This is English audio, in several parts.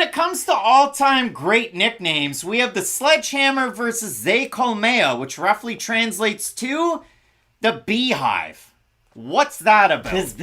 it comes to all-time great nicknames, we have the Sledgehammer versus Zay Colmea, which roughly translates to the Beehive. What's that about?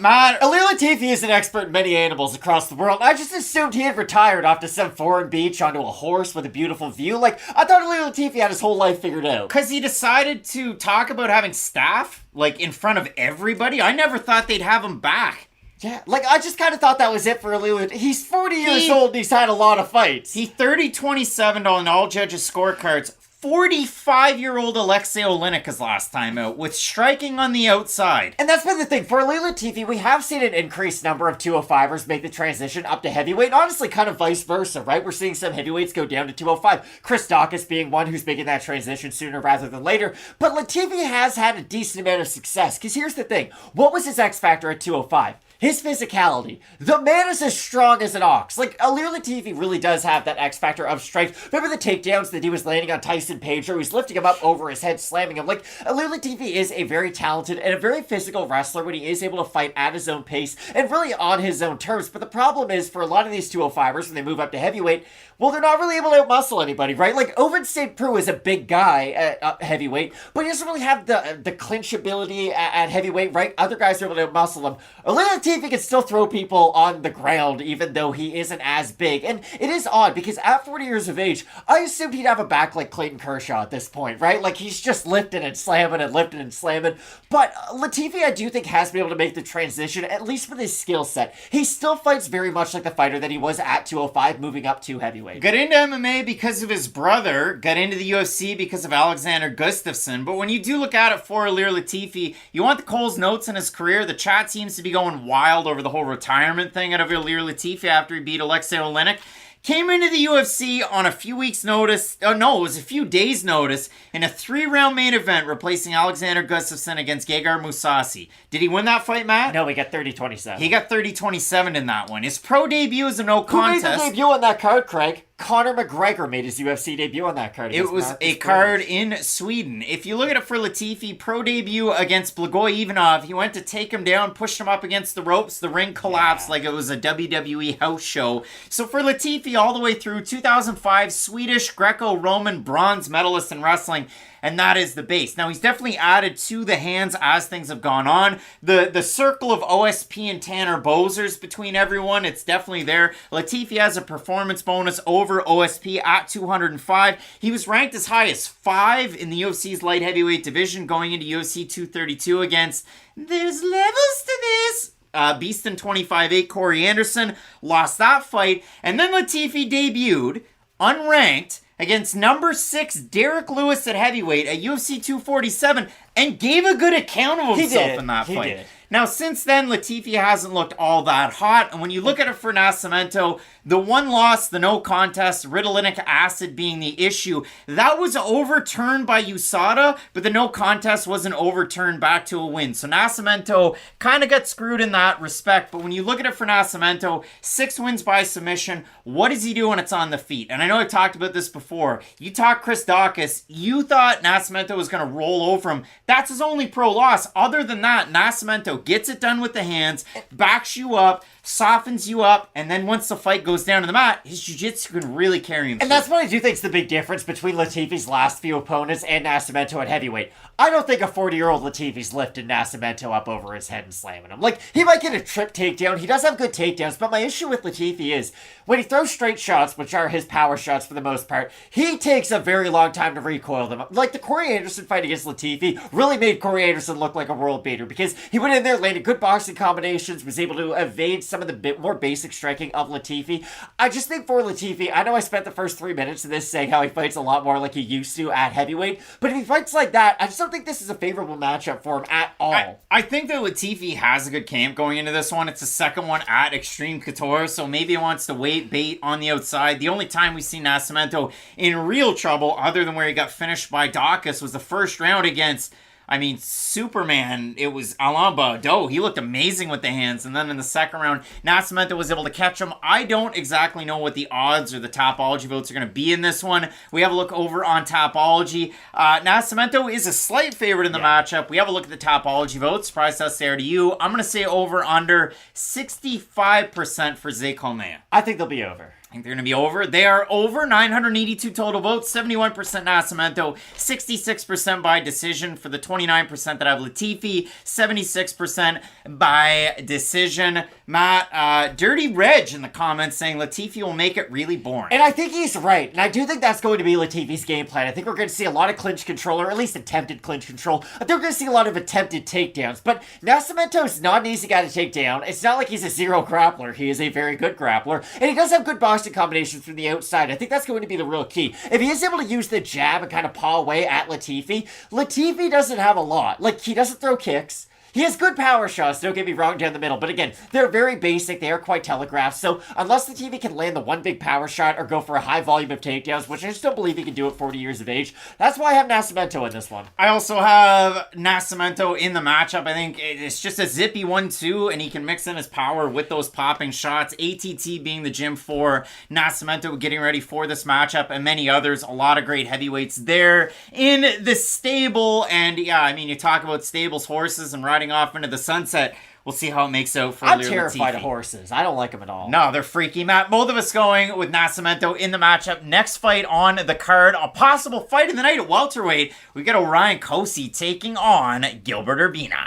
Matt, Ilir Latifi is an expert in many animals across the world. I just assumed he had retired off to some foreign beach onto a horse with a beautiful view. Like, I thought Ilir Latifi had his whole life figured out. Because he decided to talk about having staff, like, in front of everybody? I never thought they'd have him back. Yeah, like, I just kind of thought that was it for Ilir. He's 40 years old and he's had a lot of fights. He 30-27 on all judges' scorecards. 45-year-old Alexei Oleinik his last time out, with striking on the outside. And that's been the thing. For Ilir Latifi, we have seen an increased number of 205ers make the transition up to heavyweight. Honestly, kind of vice versa, right? We're seeing some heavyweights go down to 205. Chris Daukaus being one who's making that transition sooner rather than later. But Latifi has had a decent amount of success. Because here's the thing. What was his X factor at 205? His physicality. The man is as strong as an ox. Like, Ilir Latifi really does have that X factor of strength. Remember the takedowns that he was landing on Tyson Pedro? He was lifting him up over his head, slamming him. Like, Ilir Latifi is a very talented and a very physical wrestler when he is able to fight at his own pace and really on his own terms. But the problem is, for a lot of these 205ers, when they move up to heavyweight, well, they're not really able to outmuscle anybody, right? Like, Ovince St. Preux is a big guy at heavyweight, but he doesn't really have the clinch ability at heavyweight, right? Other guys are able to outmuscle him. Ilir Latifi can still throw people on the ground, even though he isn't as big. And it is odd, because at 40 years of age, I assumed he'd have a back like Clayton Kershaw at this point, right? Like, he's just lifting and slamming and lifting and slamming. But Latifi, I do think, has been able to make the transition, at least with his skill set. He still fights very much like the fighter that he was at 205, moving up to heavyweight. Got into MMA because of his brother, got into the UFC because of Alexander Gustafsson, but when you do look at it for Ilir Latifi, you want the Cole's notes in his career. The chat seems to be going wild over the whole retirement thing out of Ilir Latifi after he beat Alexei Oleinik. Came into the UFC on a few weeks' notice. Oh, no, it was a few days' notice in a 3-round main event replacing Alexander Gustafsson against Gegard Mousasi. Did he win that fight, Matt? No, he got 30-27. He got 30-27 in that one. His pro debut is a no contest. Who made the debut on that card, Craig? Conor McGregor made his UFC debut on that card. It was a card in Sweden. If you look at it for Latifi, pro debut against Blagoy Ivanov, he went to take him down, pushed him up against the ropes, the ring collapsed like it was a WWE house show. So for Latifi, all the way through 2005, Swedish Greco-Roman bronze medalist in wrestling, and that is the base. Now, he's definitely added to the hands as things have gone on. The circle of OSP and Tanner Bozers between everyone, it's definitely there. Latifi has a performance bonus over OSP at 205. He was ranked as high as 5 in the UFC's light heavyweight division going into UFC 232 against, there's levels to this, Beaston 25-8 Corey Anderson. Lost that fight. And then Latifi debuted, unranked, against number 6 Derek Lewis at heavyweight at UFC 247 and gave a good account of himself in that fight. Now, since then, Latifi hasn't looked all that hot, and when you look at it for Nascimento, the one loss, the no contest, ritalinic acid being the issue, that was overturned by USADA, but the no contest wasn't overturned back to a win. So Nascimento kind of got screwed in that respect, but when you look at it for Nascimento, 6 wins by submission. What does he do when it's on the feet? And I know I've talked about this before. You talk Chris Daukaus, you thought Nascimento was going to roll over him. That's his only pro loss. Other than that, Nascimento gets it done with the hands, backs you up, softens you up, and then once the fight goes down to the mat, his jiu-jitsu can really carry him. And that's what I do think is the big difference between Latifi's last few opponents and Nascimento at heavyweight. I don't think a 40-year-old Latifi's lifting Nascimento up over his head and slamming him. Like, he might get a trip takedown. He does have good takedowns, but my issue with Latifi is when he throws straight shots, which are his power shots for the most part, he takes a very long time to recoil them. Like, the Corey Anderson fight against Latifi really made Corey Anderson look like a world beater because he went in there, landed good boxing combinations, was able to evade some of the bit more basic striking of Latifi. I just think for Latifi, I know I spent the first 3 minutes of this saying how he fights a lot more like he used to at heavyweight, but if he fights like that, I just don't think this is a favorable matchup for him at all. I think that Latifi has a good camp going into this one. It's the second one at Extreme Couture, so maybe he wants to bait on the outside. The only time we've seen Nascimento in real trouble, other than where he got finished by Daukaus, was the first round against I mean, Superman, it was Alain Baudot. He looked amazing with the hands. And then in the second round, Nascimento was able to catch him. I don't exactly know what the odds or the Topology votes are going to be in this one. We have a look over on Topology. Nascimento is a slight favorite in the matchup. We have a look at the Topology votes. Surprise us there to you. I'm going to say over under 65% for Zekolnea. I think they'll be over. I think they're going to be over. They are over. 982 total votes. 71% Nascimento. 66% by decision for the 29% that have Latifi. 76% by decision. Matt, Dirty Reg in the comments saying Latifi will make it really boring. And I think he's right. And I do think that's going to be Latifi's game plan. I think we're going to see a lot of clinch control, or at least attempted clinch control. I think we're going to see a lot of attempted takedowns. But Nascimento's not an easy guy to take down. It's not like he's a zero grappler. He is a very good grappler. And he does have good boxing combinations from the outside. I think that's going to be the real key. If he is able to use the jab and kind of paw away at Latifi, Latifi doesn't have a lot. Like, he doesn't throw kicks. He has good power shots, don't get me wrong, down the middle. But again, they're very basic. They are quite telegraphed. So unless Latifi can land the one big power shot or go for a high volume of takedowns, which I just don't believe he can do at 40 years of age, that's why I have Nascimento in this one. I also have Nascimento in the matchup. I think it's just a zippy 1-2, and he can mix in his power with those popping shots. ATT being the gym for Nascimento, getting ready for this matchup, and many others. A lot of great heavyweights there in the stable. And yeah, I mean, you talk about stables, horses, and riding off into the sunset. We'll see how it makes out for I'm Ilir terrified Latifi. of horses. I don't like them at all. No, they're freaky, Matt. Both of us going with Nascimento in the matchup. Next fight on the card, a possible fight in the night at welterweight. We got Orion Cosce taking on Gilbert Urbina.